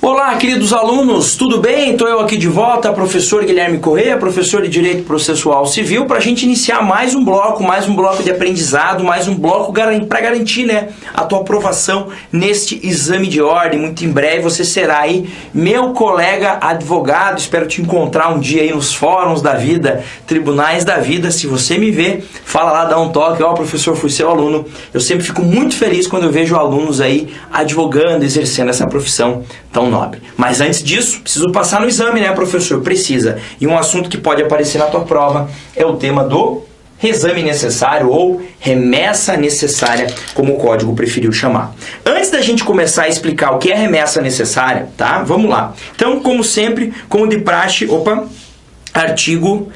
Olá, queridos alunos, tudo bem? Estou eu aqui de volta, professor Guilherme Corrêa, professor de Direito Processual Civil, para a gente iniciar mais um bloco de aprendizado, mais um bloco para garantir, a tua aprovação neste exame de ordem. Muito em breve você será aí meu colega advogado, espero te encontrar um dia aí nos fóruns da vida, tribunais da vida. Se você me vê, fala lá, dá um toque, professor, fui seu aluno. Eu sempre fico muito feliz quando eu vejo alunos aí advogando, exercendo essa profissão tão nobre. Mas antes disso, preciso passar no exame, professor? Precisa. E um assunto que pode aparecer na tua prova é o tema do exame necessário ou remessa necessária, como o código preferiu chamar. Antes da gente começar a explicar o que é remessa necessária, tá? Vamos lá. Então, como sempre, como de praxe, artigo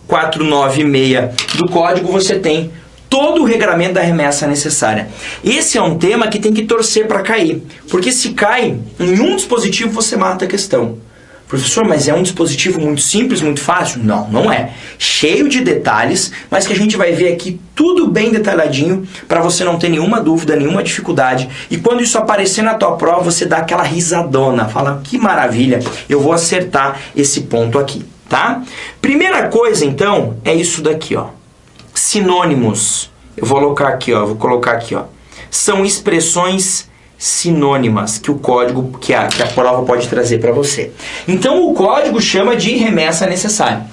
496 do código, você tem todo o regramento da remessa necessária. Esse é um tema que tem que torcer para cair, porque se cai em um dispositivo, você mata a questão. Professor, mas é um dispositivo muito simples, muito fácil? Não, não é. Cheio de detalhes, mas que a gente vai ver aqui tudo bem detalhadinho, para você não ter nenhuma dúvida, nenhuma dificuldade. E quando isso aparecer na tua prova, você dá aquela risadona, fala, que maravilha, eu vou acertar esse ponto aqui, tá? Primeira coisa, então, é isso daqui, Sinônimos. Eu vou colocar aqui, São expressões sinônimas que o código, que a prova pode trazer para você. Então, o código chama de remessa necessária.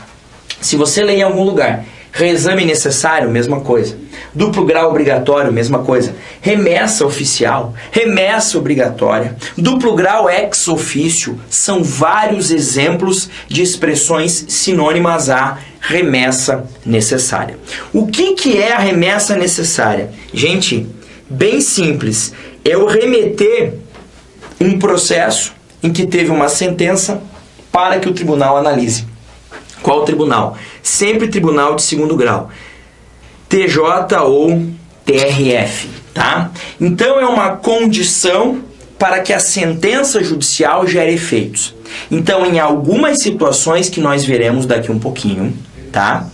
Se você ler em algum lugar, reexame necessário, mesma coisa. Duplo grau obrigatório, mesma coisa. Remessa oficial, remessa obrigatória. Duplo grau ex officio, são vários exemplos de expressões sinônimas à remessa necessária. O que é a remessa necessária? Gente, bem simples. É eu remeter um processo em que teve uma sentença para que o tribunal analise. Qual tribunal? Sempre tribunal de segundo grau. TJ ou TRF, tá? Então é uma condição para que a sentença judicial gere efeitos. Então, em algumas situações que nós veremos daqui um pouquinho, tá?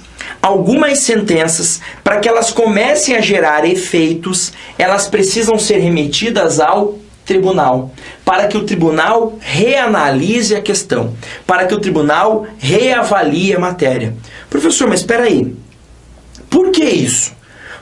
Algumas sentenças, para que elas comecem a gerar efeitos, elas precisam ser remetidas ao tribunal, para que o tribunal reanalise a questão, para que o tribunal reavalie a matéria. Professor, mas espera aí, por que isso?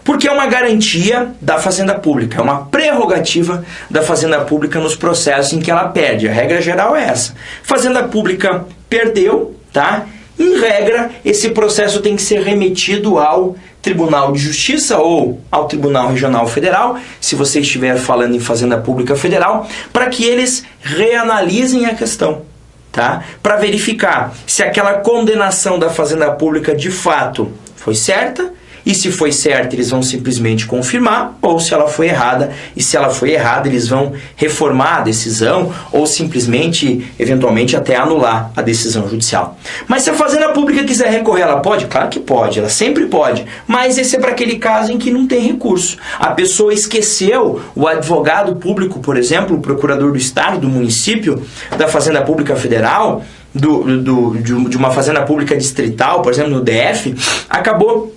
Porque é uma garantia da Fazenda Pública, é uma prerrogativa da Fazenda Pública nos processos em que ela perde. A regra geral é essa. Fazenda Pública perdeu, tá? Em regra, esse processo tem que ser remetido ao Tribunal de Justiça ou ao Tribunal Regional Federal, se você estiver falando em Fazenda Pública Federal, para que eles reanalisem a questão, tá? Para verificar se aquela condenação da Fazenda Pública de fato foi certa. E se foi certo, eles vão simplesmente confirmar, ou se ela foi errada, e se ela foi errada, eles vão reformar a decisão, ou simplesmente, eventualmente, até anular a decisão judicial. Mas se a Fazenda Pública quiser recorrer, ela pode? Claro que pode, ela sempre pode. Mas esse é para aquele caso em que não tem recurso. A pessoa esqueceu, o advogado público, por exemplo, o procurador do Estado, do município, da Fazenda Pública Federal, de uma Fazenda Pública distrital, por exemplo, no DF, acabou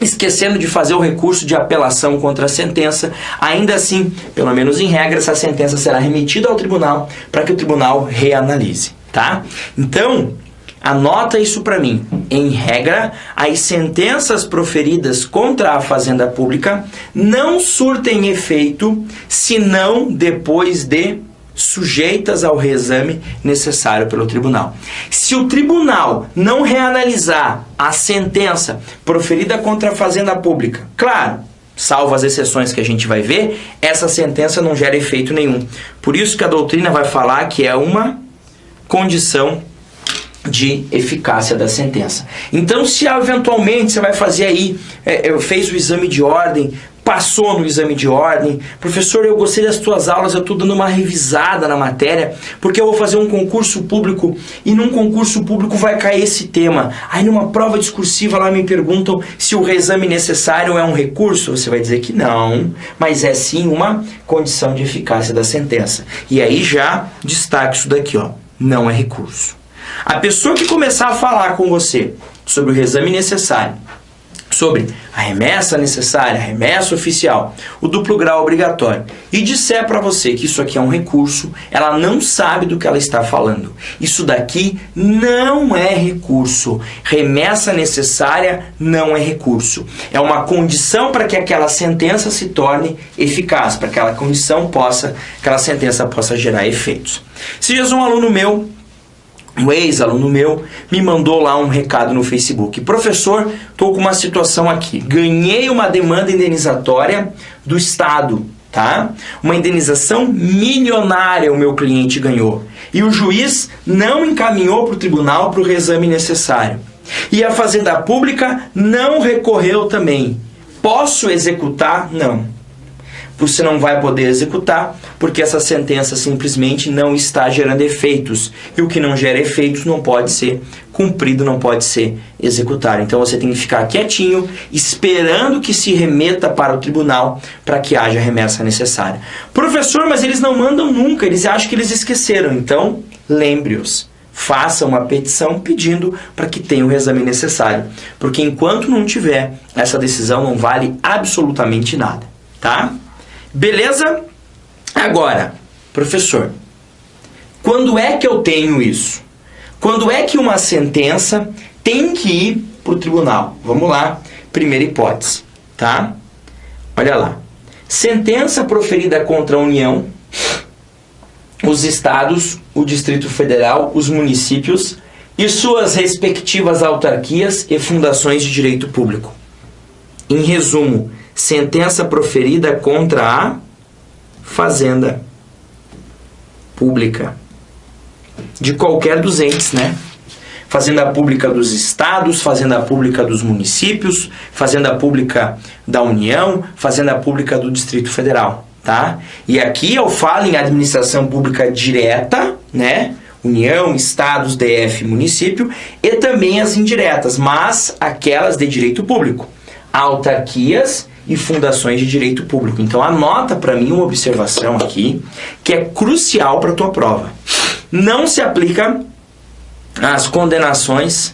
esquecendo de fazer o recurso de apelação contra a sentença. Ainda assim, pelo menos em regra, essa sentença será remetida ao tribunal para que o tribunal reanalise, tá? Então, anota isso para mim. Em regra, as sentenças proferidas contra a Fazenda Pública não surtem efeito senão depois de sujeitas ao reexame necessário pelo tribunal. Se o tribunal não reanalisar a sentença proferida contra a Fazenda Pública, claro, salvo as exceções que a gente vai ver, essa sentença não gera efeito nenhum. Por isso que a doutrina vai falar que é uma condição de eficácia da sentença. Então, se eventualmente você vai fazer aí, fez o exame de ordem, passou no exame de ordem, professor, eu gostei das tuas aulas, eu estou dando uma revisada na matéria, porque eu vou fazer um concurso público, e num concurso público vai cair esse tema. Aí numa prova discursiva lá me perguntam se o reexame necessário é um recurso, você vai dizer que não, mas é sim uma condição de eficácia da sentença. E aí já destaque isso daqui, não é recurso. A pessoa que começar a falar com você sobre o reexame necessário sobre a remessa necessária, a remessa oficial, o duplo grau obrigatório, e disser para você que isso aqui é um recurso, ela não sabe do que ela está falando. Isso daqui não é recurso. Remessa necessária não é recurso. É uma condição para que aquela sentença se torne eficaz, para que aquela sentença possa gerar efeitos. Se dias um aluno meu, um ex-aluno meu, me mandou lá um recado no Facebook. Professor, estou com uma situação aqui. Ganhei uma demanda indenizatória do Estado, tá? Uma indenização milionária o meu cliente ganhou. E o juiz não encaminhou para o tribunal para o reexame necessário. E a Fazenda Pública não recorreu também. Posso executar? Não. Você não vai poder executar porque essa sentença simplesmente não está gerando efeitos. E o que não gera efeitos não pode ser cumprido, não pode ser executado. Então você tem que ficar quietinho, esperando que se remeta para o tribunal para que haja a remessa necessária. Professor, mas eles não mandam nunca, eles acham que eles esqueceram. Então, lembre-os. Faça uma petição pedindo para que tenha o reexame necessário. Porque enquanto não tiver, essa decisão não vale absolutamente nada. Tá? Beleza? Agora, professor, quando é que eu tenho isso? Quando é que uma sentença tem que ir para o tribunal? Vamos lá, primeira hipótese, tá? Olha lá. Sentença proferida contra a União, os estados, o Distrito Federal, os municípios e suas respectivas autarquias e fundações de direito público. Em resumo, sentença proferida contra a Fazenda Pública. De qualquer dos entes, né? Fazenda Pública dos estados, Fazenda Pública dos municípios, Fazenda Pública da União, Fazenda Pública do Distrito Federal, tá? E aqui eu falo em administração pública direta, né? União, estados, DF, município, e também as indiretas, mas aquelas de direito público. Autarquias e fundações de direito público. Então anota para mim uma observação aqui que é crucial para a tua prova. Não se aplica às condenações,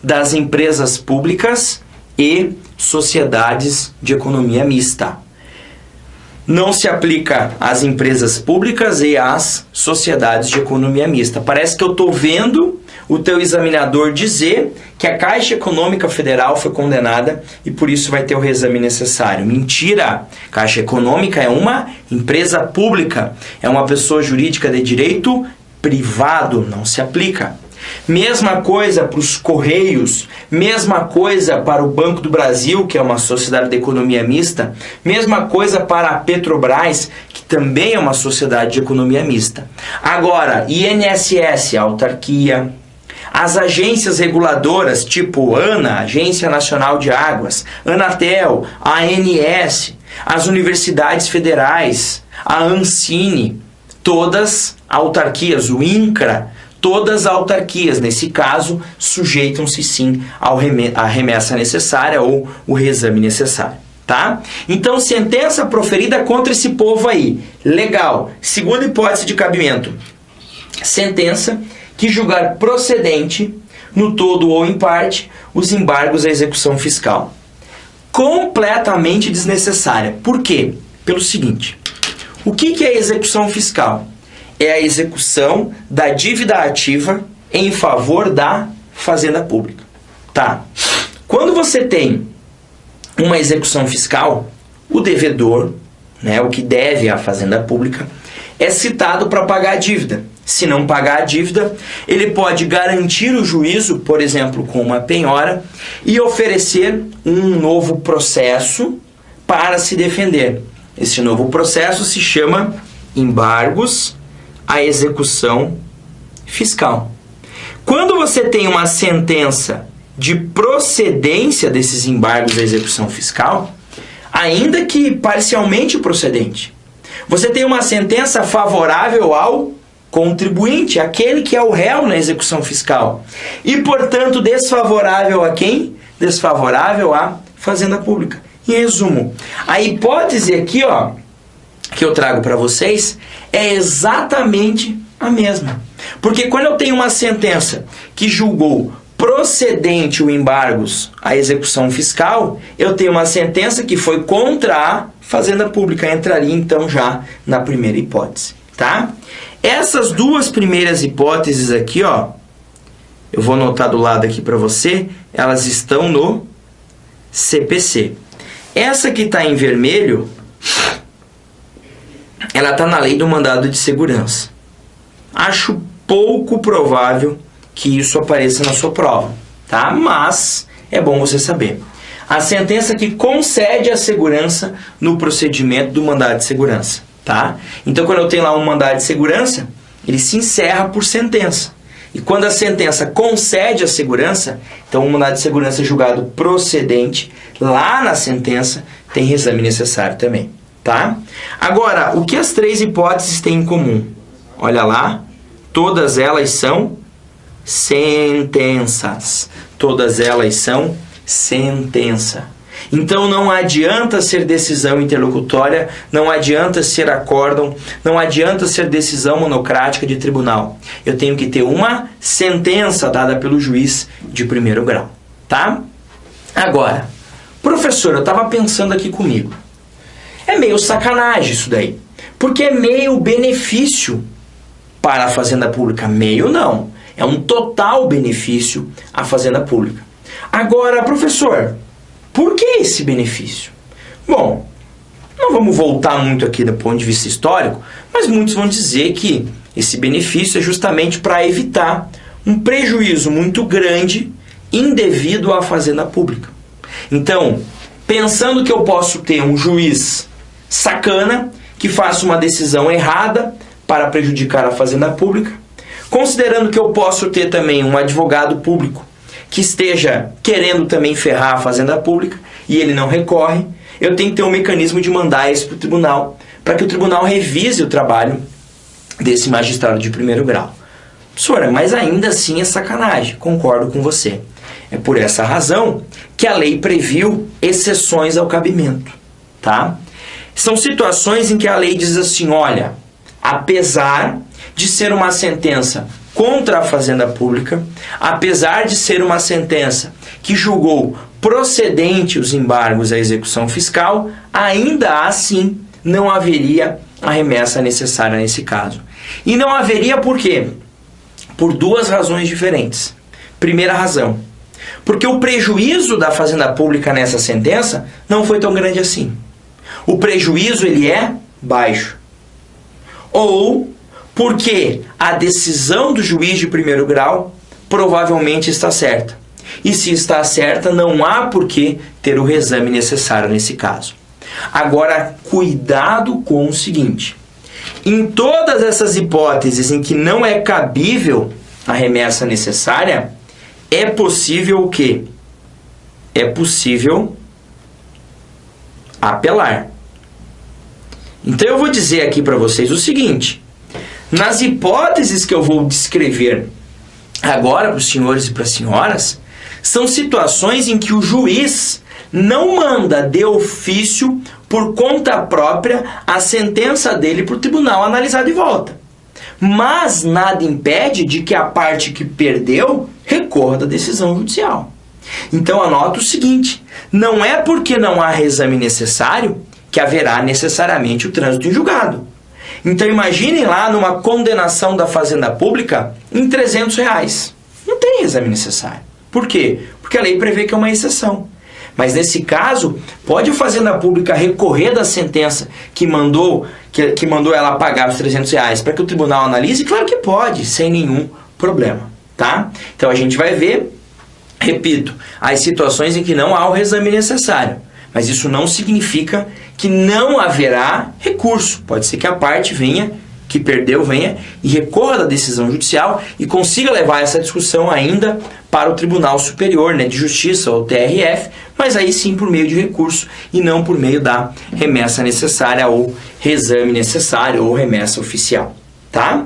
das empresas públicas e sociedades de economia mista. Não se aplica às empresas públicas e às sociedades de economia mista. Parece que eu estou vendo o teu examinador dizer que a Caixa Econômica Federal foi condenada e por isso vai ter o reexame necessário. Mentira! Caixa Econômica é uma empresa pública, é uma pessoa jurídica de direito privado, não se aplica. Mesma coisa para os Correios, mesma coisa para o Banco do Brasil, que é uma sociedade de economia mista, mesma coisa para a Petrobras, que também é uma sociedade de economia mista. Agora, INSS, autarquia, as agências reguladoras, tipo ANA, Agência Nacional de Águas, Anatel, ANS, as universidades federais, a Ancine, todas autarquias, o INCRA, todas as autarquias, nesse caso, sujeitam-se sim à remessa necessária ou o reexame necessário, tá? Então, sentença proferida contra esse povo aí. Legal. Segunda hipótese de cabimento. Sentença que julgar procedente, no todo ou em parte, os embargos à execução fiscal. Completamente desnecessária. Por quê? Pelo seguinte. O que é execução fiscal? É a execução da dívida ativa em favor da Fazenda Pública. Tá? Quando você tem uma execução fiscal, o devedor, né, o que deve à Fazenda Pública, é citado para pagar a dívida. Se não pagar a dívida, ele pode garantir o juízo, por exemplo, com uma penhora, e oferecer um novo processo para se defender. Esse novo processo se chama embargos à execução fiscal. Quando você tem uma sentença de procedência desses embargos à execução fiscal, ainda que parcialmente procedente, você tem uma sentença favorável ao contribuinte, aquele que é o réu na execução fiscal. E, portanto, desfavorável a quem? Desfavorável à Fazenda Pública. Em resumo, a hipótese aqui, ó, que eu trago para vocês é exatamente a mesma. Porque quando eu tenho uma sentença que julgou procedente o embargos à execução fiscal, eu tenho uma sentença que foi contra a Fazenda Pública. Entraria, então, já na primeira hipótese, tá? Essas duas primeiras hipóteses aqui, ó, eu vou anotar do lado aqui para você, elas estão no CPC. Essa que está em vermelho, ela está na lei do mandado de segurança. Acho pouco provável que isso apareça na sua prova, tá? Mas é bom você saber. A sentença que concede a segurança no procedimento do mandado de segurança, tá? Então, quando eu tenho lá um mandado de segurança, ele se encerra por sentença. E quando a sentença concede a segurança, então o mandado de segurança é julgado procedente, lá na sentença tem reexame necessário também, tá? Agora, o que as três hipóteses têm em comum? Olha lá, todas elas são sentenças. Todas elas são sentença. Então não adianta ser decisão interlocutória, não adianta ser acórdão, não adianta ser decisão monocrática de tribunal. Eu tenho que ter uma sentença dada pelo juiz de primeiro grau, tá? Agora, professor, eu estava pensando aqui comigo. É meio sacanagem isso daí, porque é meio benefício para a Fazenda Pública. Meio não, é um total benefício à Fazenda Pública. Agora, professor, por que esse benefício? Bom, não vamos voltar muito aqui do ponto de vista histórico, mas muitos vão dizer que esse benefício é justamente para evitar um prejuízo muito grande indevido à Fazenda Pública. Então, pensando que eu posso ter um juiz sacana que faça uma decisão errada para prejudicar a Fazenda Pública, considerando que eu posso ter também um advogado público que esteja querendo também ferrar a Fazenda Pública e ele não recorre, eu tenho que ter um mecanismo de mandar isso para o tribunal, para que o tribunal revise o trabalho desse magistrado de primeiro grau. Professora, mas ainda assim é sacanagem, concordo com você. É por essa razão que a lei previu exceções ao cabimento, tá? São situações em que a lei diz assim, olha, apesar de ser uma sentença contra a Fazenda Pública, apesar de ser uma sentença que julgou procedente os embargos à execução fiscal, ainda assim não haveria a remessa necessária nesse caso. E não haveria por quê? Por duas razões diferentes. Primeira razão, porque o prejuízo da Fazenda Pública nessa sentença não foi tão grande assim. O prejuízo ele é baixo. Ou porque a decisão do juiz de primeiro grau provavelmente está certa. E se está certa, não há por que ter o reexame necessário nesse caso. Agora, cuidado com o seguinte. Em todas essas hipóteses em que não é cabível a remessa necessária, é possível o quê? É possível apelar. Então eu vou dizer aqui para vocês o seguinte. Nas hipóteses que eu vou descrever agora para os senhores e para as senhoras, são situações em que o juiz não manda de ofício, por conta própria, a sentença dele para o tribunal analisar de volta. Mas nada impede de que a parte que perdeu recorra da decisão judicial. Então anota o seguinte, não é porque não há reexame necessário que haverá necessariamente o trânsito em julgado. Então imaginem lá numa condenação da Fazenda Pública em R$300. Não tem exame necessário. Por quê? Porque a lei prevê que é uma exceção. Mas nesse caso, pode a Fazenda Pública recorrer da sentença que mandou ela pagar os R$300 para que o tribunal analise? Claro que pode, sem nenhum problema. Tá? Então a gente vai ver, repito, as situações em que não há o reexame necessário. Mas isso não significa que não haverá recurso. Pode ser que a parte que perdeu, venha e recorra da decisão judicial e consiga levar essa discussão ainda para o Tribunal Superior, de Justiça, ou TRF, mas aí sim por meio de recurso e não por meio da remessa necessária ou reexame necessário ou remessa oficial. Tá?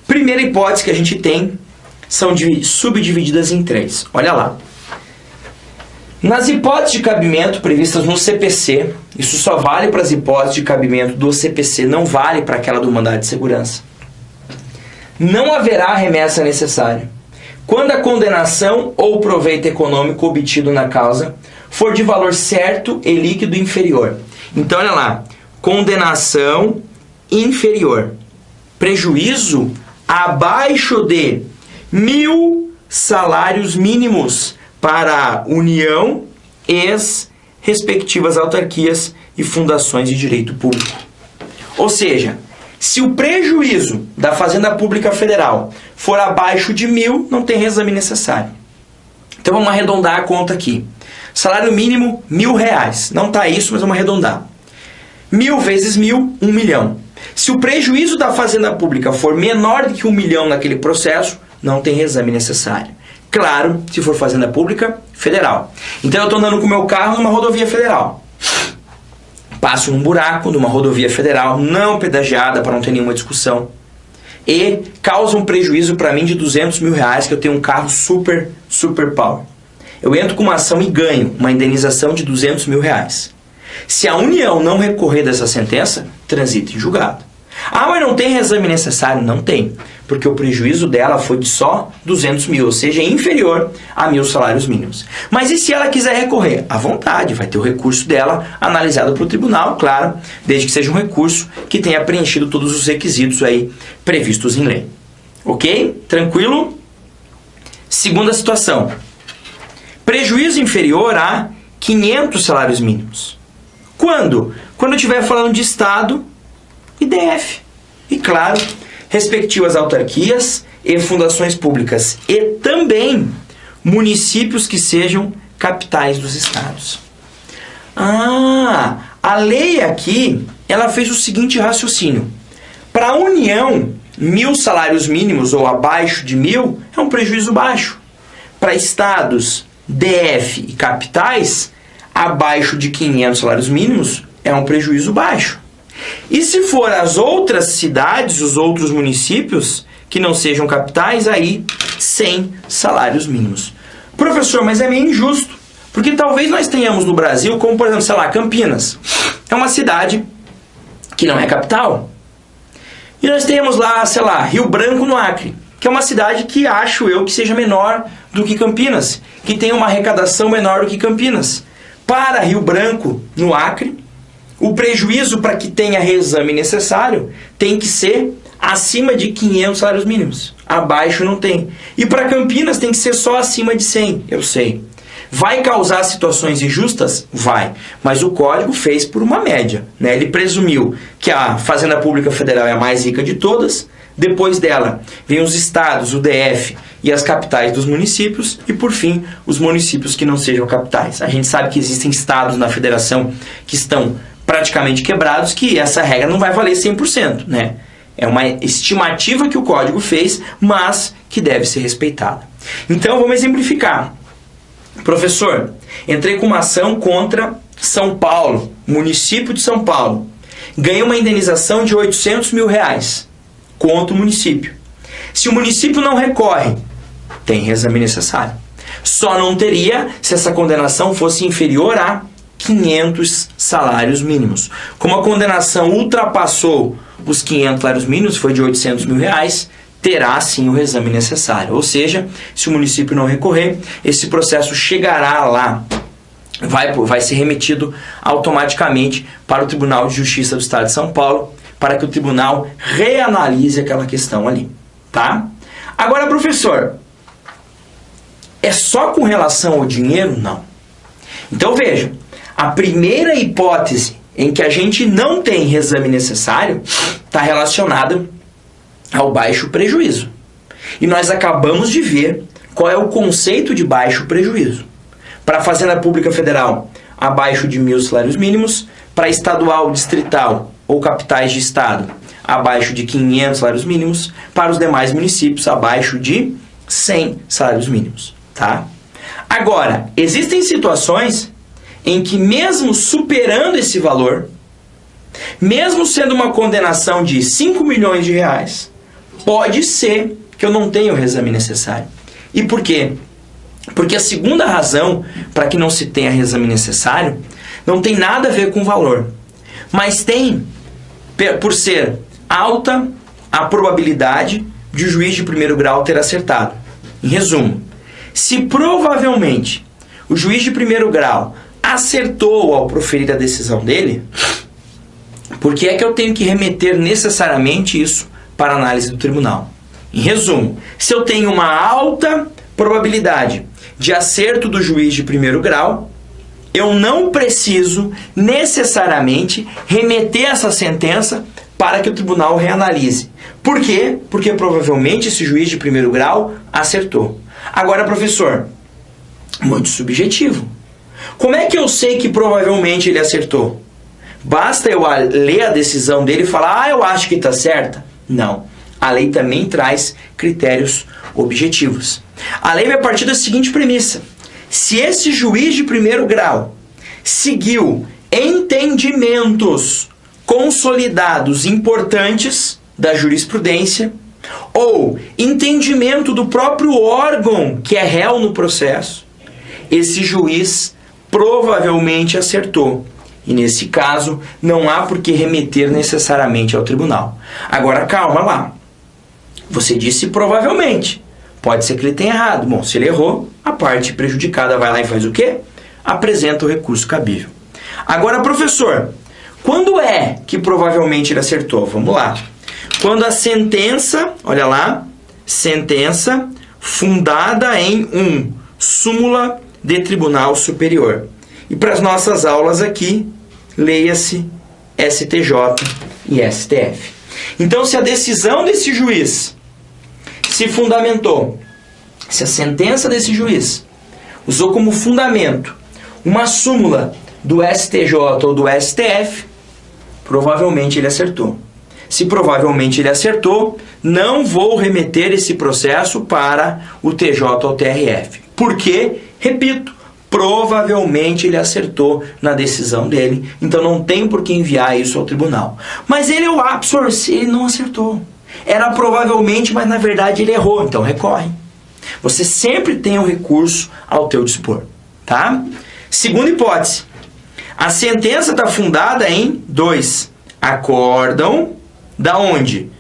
Primeira hipótese que a gente tem são subdivididas em três. Olha lá. Nas hipóteses de cabimento previstas no CPC, isso só vale para as hipóteses de cabimento do CPC, não vale para aquela do mandado de segurança. Não haverá remessa necessária, quando a condenação ou proveito econômico obtido na causa for de valor certo e líquido inferior. Então, olha lá, condenação inferior, prejuízo abaixo de 1.000 salários mínimos para a União e as respectivas autarquias e fundações de direito público. Ou seja, se o prejuízo da Fazenda Pública Federal for abaixo de 1.000, não tem reexame necessário. Então vamos arredondar a conta aqui. Salário mínimo, R$1.000. Não está isso, mas vamos arredondar. 1.000 vezes 1.000, 1 milhão. Se o prejuízo da Fazenda Pública for menor do que 1 milhão naquele processo, não tem reexame necessário. Claro, se for Fazenda Pública Federal. Então eu estou andando com o meu carro numa rodovia federal. Passo num buraco numa rodovia federal, não pedagiada para não ter nenhuma discussão. E causa um prejuízo para mim de R$200 mil, que eu tenho um carro super power. Eu entro com uma ação e ganho uma indenização de R$200 mil. Se a União não recorrer dessa sentença, transita em julgado. Ah, mas não tem reexame necessário? Não tem, porque o prejuízo dela foi de só 200 mil, ou seja, inferior a 1.000 salários mínimos. Mas e se ela quiser recorrer? À vontade, vai ter o recurso dela analisado pelo tribunal, claro, desde que seja um recurso que tenha preenchido todos os requisitos aí previstos em lei. Ok? Tranquilo? Segunda situação. Prejuízo inferior a 500 salários mínimos. Quando? Quando eu estiver falando de Estado e DF. E, claro, respectivas autarquias e fundações públicas. E também municípios que sejam capitais dos estados. A lei aqui, ela fez o seguinte raciocínio. Para a União, 1.000 salários mínimos ou abaixo de 1.000 é um prejuízo baixo. Para estados, DF e capitais, abaixo de 500 salários mínimos é um prejuízo baixo. E se for as outras cidades, os outros municípios que não sejam capitais, aí 100 salários mínimos. Professor, mas é meio injusto, porque talvez nós tenhamos no Brasil, como por exemplo, sei lá, Campinas. É uma cidade que não é capital. E nós temos lá, sei lá, Rio Branco no Acre, que é uma cidade que acho eu que seja menor do que Campinas, que tem uma arrecadação menor do que Campinas. Para Rio Branco no Acre, o prejuízo para que tenha reexame necessário tem que ser acima de 500 salários mínimos. Abaixo não tem. E para Campinas tem que ser só acima de 100, eu sei. Vai causar situações injustas? Vai. Mas o Código fez por uma média, né? Ele presumiu que a Fazenda Pública Federal é a mais rica de todas, depois dela vem os estados, o DF e as capitais dos municípios, e por fim, os municípios que não sejam capitais. A gente sabe que existem estados na federação que estão praticamente quebrados, que essa regra não vai valer 100%, né? É uma estimativa que o Código fez, mas que deve ser respeitada. Então, vamos exemplificar. Professor, entrei com uma ação contra São Paulo, município de São Paulo. Ganhei uma indenização de R$800 mil contra o município. Se o município não recorre, tem reexame necessário. Só não teria se essa condenação fosse inferior a 500 salários mínimos. Como a condenação ultrapassou os 500 salários mínimos, foi de R$800 mil, terá sim o reexame necessário. Ou seja, se o município não recorrer, esse processo chegará lá, vai ser remetido automaticamente para o Tribunal de Justiça do Estado de São Paulo, para que o tribunal reanalise aquela questão ali, tá? Agora, professor, é só com relação ao dinheiro? Não. Então, veja, a primeira hipótese em que a gente não tem reexame necessário está relacionada ao baixo prejuízo. E nós acabamos de ver qual é o conceito de baixo prejuízo. Para a Fazenda Pública Federal, abaixo de 1.000 salários mínimos. Para estadual, distrital ou capitais de estado, abaixo de 500 salários mínimos. Para os demais municípios, abaixo de 100 salários mínimos. Tá? Agora, existem situações em que mesmo superando esse valor, mesmo sendo uma condenação de 5 milhões de reais, pode ser que eu não tenha o reexame necessário. E por quê? Porque a segunda razão para que não se tenha reexame necessário não tem nada a ver com o valor, mas tem, por ser alta, a probabilidade de o juiz de primeiro grau ter acertado. Em resumo, se provavelmente o juiz de primeiro grau acertou ao proferir a decisão dele, por que é que eu tenho que remeter necessariamente isso para análise do tribunal? Em resumo, se eu tenho uma alta probabilidade de acerto do juiz de primeiro grau, eu não preciso necessariamente remeter essa sentença para que o tribunal reanalise. Por quê? Porque provavelmente esse juiz de primeiro grau acertou. Agora, professor, muito subjetivo. Como é que eu sei que provavelmente ele acertou? Basta eu ler a decisão dele e falar, eu acho que está certa? Não. A lei também traz critérios objetivos. A lei vai partir da seguinte premissa. Se esse juiz de primeiro grau seguiu entendimentos consolidados importantes da jurisprudência ou entendimento do próprio órgão que é réu no processo, esse juiz provavelmente acertou. E nesse caso, não há por que remeter necessariamente ao tribunal. Agora, calma lá. Você disse provavelmente. Pode ser que ele tenha errado. Bom, se ele errou, a parte prejudicada vai lá e faz o quê? Apresenta o recurso cabível. Agora, professor, quando é que provavelmente ele acertou? Vamos lá. Quando a sentença, olha lá, sentença fundada em súmula de tribunal superior. E para as nossas aulas aqui, leia-se STJ e STF. Então, se a decisão desse juiz se fundamentou, se a sentença desse juiz usou como fundamento uma súmula do STJ ou do STF, provavelmente ele acertou. Se provavelmente ele acertou, não vou remeter esse processo para o TJ ou TRF. Por quê? Repito, provavelmente ele acertou na decisão dele, então não tem por que enviar isso ao tribunal. Mas ele ele não acertou. Era provavelmente, mas na verdade ele errou, então recorre. Você sempre tem um recurso ao teu dispor, tá? Segunda hipótese. A sentença está fundada em 2. Acórdão da onde?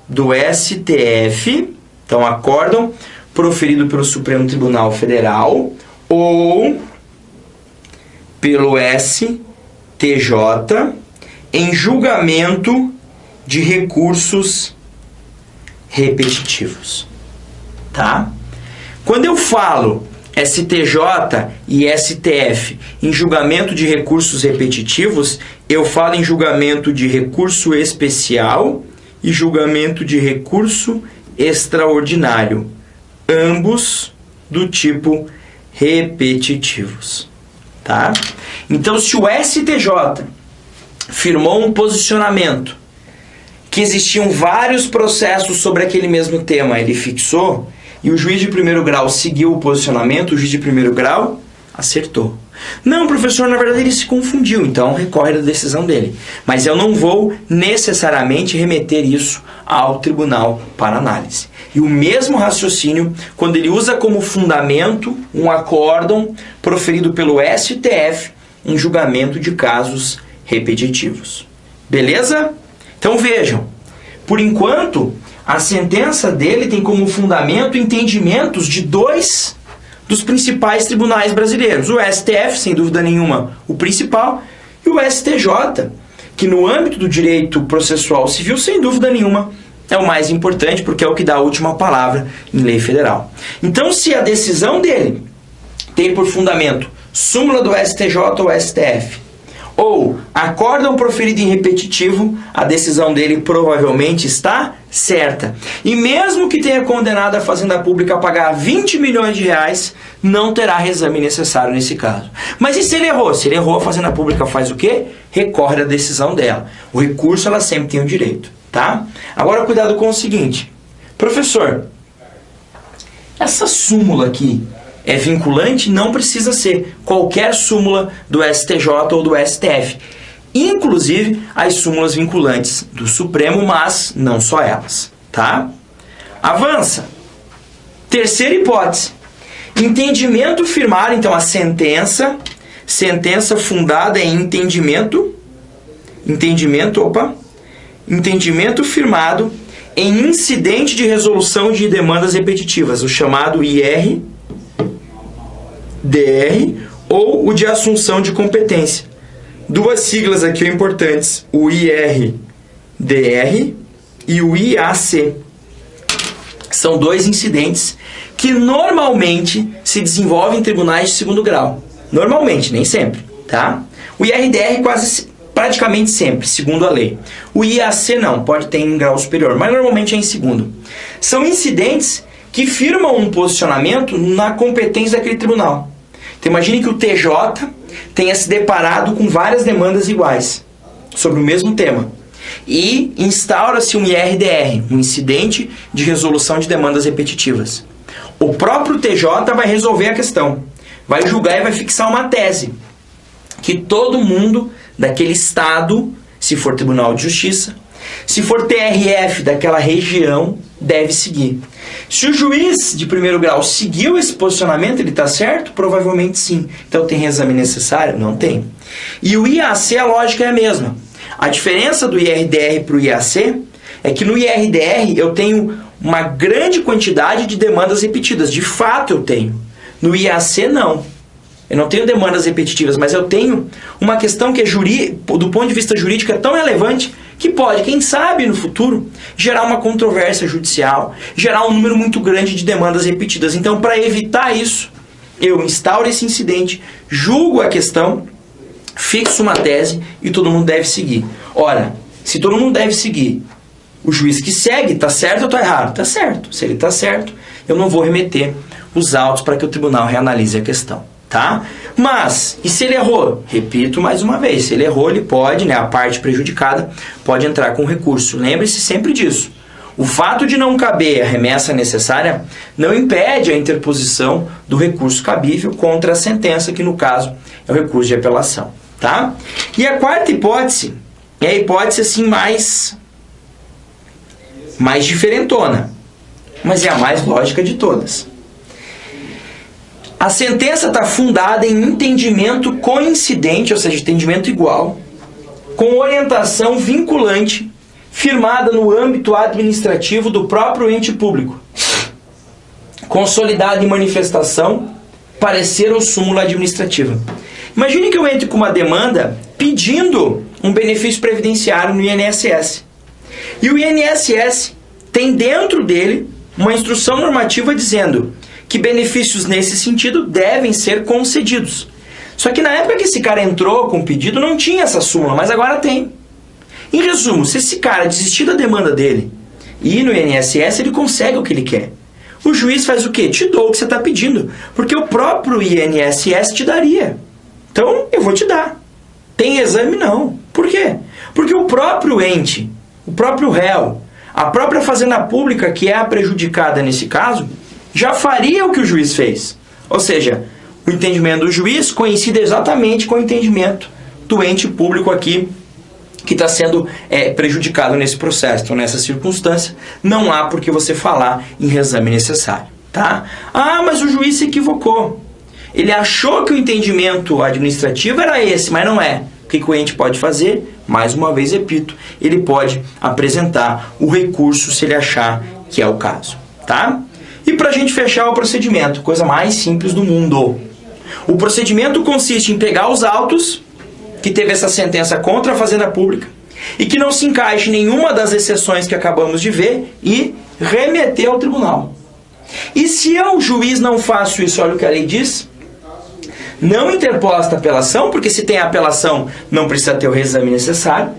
Do STF, então acórdão proferido pelo Supremo Tribunal Federal ou pelo STJ em julgamento de recursos repetitivos, tá? Quando eu falo STJ e STF em julgamento de recursos repetitivos, eu falo em julgamento de recurso especial e julgamento de recurso extraordinário, ambos do tipo repetitivos, tá? Então, se o STJ firmou um posicionamento que existiam vários processos sobre aquele mesmo tema, ele fixou, e o juiz de primeiro grau seguiu o posicionamento, o juiz de primeiro grau acertou. Não, professor, na verdade ele se confundiu, então recorre da decisão dele. Mas eu não vou necessariamente remeter isso ao tribunal para análise. E o mesmo raciocínio, quando ele usa como fundamento um acórdão proferido pelo STF em julgamento de casos repetitivos. Beleza? Então vejam, por enquanto, a sentença dele tem como fundamento entendimentos de 2 dos principais tribunais brasileiros. O STF, sem dúvida nenhuma, o principal, e o STJ, que no âmbito do direito processual civil, sem dúvida nenhuma, é o mais importante, porque é o que dá a última palavra em lei federal. Então, se a decisão dele tem por fundamento súmula do STJ ou STF, ou acórdão proferido em repetitivo, a decisão dele provavelmente está certa. E mesmo que tenha condenado a Fazenda Pública a pagar 20 milhões de reais, não terá reexame necessário nesse caso. Mas e se ele errou? Se ele errou, a Fazenda Pública faz o quê? Recorre à decisão dela. O recurso ela sempre tem o direito, tá? Agora cuidado com o seguinte. Professor, essa súmula aqui é vinculante? Não precisa ser. Qualquer súmula do STJ ou do STF. Inclusive as súmulas vinculantes do Supremo, mas não só elas, tá? Avança. Terceira hipótese. Entendimento firmado, então a sentença fundada em entendimento firmado em incidente de resolução de demandas repetitivas, o chamado IRDR ou o de assunção de competência. Duas siglas aqui importantes, o IRDR e o IAC. São dois incidentes que normalmente se desenvolvem em tribunais de segundo grau. Normalmente, nem sempre, tá? O IRDR praticamente sempre, segundo a lei. O IAC não, pode ter em grau superior, mas normalmente é em segundo. São incidentes que firmam um posicionamento na competência daquele tribunal. Então imagine que o TJ tenha se deparado com várias demandas iguais sobre o mesmo tema. E instaura-se um IRDR, um incidente de resolução de demandas repetitivas. O próprio TJ vai resolver a questão, vai julgar e vai fixar uma tese que todo mundo daquele estado, se for Tribunal de Justiça, se for TRF daquela região, deve seguir. Se o juiz de primeiro grau seguiu esse posicionamento, ele está certo? Provavelmente sim. Então tem exame necessário? Não tem. E o IAC, a lógica é a mesma. A diferença do IRDR para o IAC é que no IRDR eu tenho uma grande quantidade de demandas repetidas. De fato eu tenho. No IAC não. Eu não tenho demandas repetitivas, mas eu tenho uma questão que do ponto de vista jurídico é tão relevante que pode, quem sabe no futuro, gerar uma controvérsia judicial, gerar um número muito grande de demandas repetidas. Então, para evitar isso, eu instauro esse incidente, julgo a questão, fixo uma tese e todo mundo deve seguir. Ora, se todo mundo deve seguir, o juiz que segue, está certo ou está errado? Está certo. Se ele está certo, eu não vou remeter os autos para que o tribunal reanalise a questão. Tá? Mas, e se ele errou? Repito mais uma vez, se ele errou, ele pode, a parte prejudicada, pode entrar com recurso. Lembre-se sempre disso. O fato de não caber a remessa necessária não impede a interposição do recurso cabível contra a sentença, que no caso é o recurso de apelação. Tá? E a quarta hipótese é a hipótese assim mais diferentona, mas é a mais lógica de todas. A sentença está fundada em entendimento coincidente, ou seja, entendimento igual, com orientação vinculante, firmada no âmbito administrativo do próprio ente público, consolidada em manifestação, parecer ou súmula administrativa. Imagine que eu entre com uma demanda pedindo um benefício previdenciário no INSS. E o INSS tem dentro dele uma instrução normativa dizendo que benefícios nesse sentido devem ser concedidos. Só que na época que esse cara entrou com o pedido não tinha essa súmula, mas agora tem. Em resumo, se esse cara desistir da demanda dele e ir no INSS, ele consegue o que ele quer. O juiz faz o quê? Te dou o que você está pedindo, porque o próprio INSS te daria. Então, eu vou te dar. Tem exame? Não. Por quê? Porque o próprio ente, o próprio réu, a própria fazenda pública, que é a prejudicada nesse caso, já faria o que o juiz fez. Ou seja, o entendimento do juiz coincide exatamente com o entendimento do ente público aqui que está sendo prejudicado nesse processo. Então, nessa circunstância, não há por que você falar em reexame necessário. Tá? Ah, mas o juiz se equivocou. Ele achou que o entendimento administrativo era esse, mas não é. O que o ente pode fazer? Mais uma vez, repito, ele pode apresentar o recurso se ele achar que é o caso. Tá? E para a gente fechar o procedimento, coisa mais simples do mundo. O procedimento consiste em pegar os autos que teve essa sentença contra a Fazenda Pública e que não se encaixe em nenhuma das exceções que acabamos de ver e remeter ao tribunal. E se eu, juiz, não faço isso, olha o que a lei diz, não interposta apelação, porque se tem apelação não precisa ter o reexame necessário,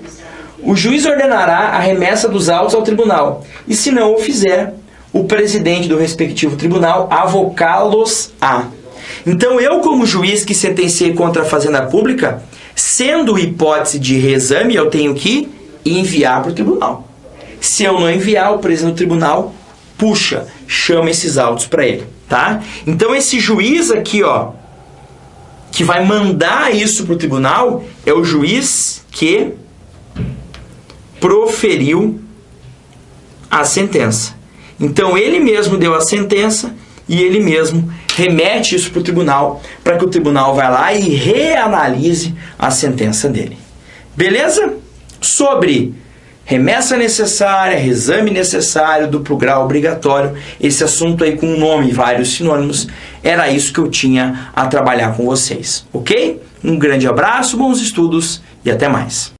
o juiz ordenará a remessa dos autos ao tribunal e, se não o fizer, o presidente do respectivo tribunal avocá-los-á. Então, eu, como juiz que sentenciei contra a Fazenda Pública, sendo hipótese de reexame, eu tenho que enviar para o tribunal. Se eu não enviar, o presidente do tribunal chama esses autos para ele. Tá? Então, esse juiz aqui, ó, que vai mandar isso para o tribunal, é o juiz que proferiu a sentença. Então, ele mesmo deu a sentença e ele mesmo remete isso para o tribunal, para que o tribunal vá lá e reanalise a sentença dele. Beleza? Sobre remessa necessária, reexame necessário, duplo grau obrigatório, esse assunto aí com um nome e vários sinônimos, era isso que eu tinha a trabalhar com vocês, ok? Um grande abraço, bons estudos e até mais.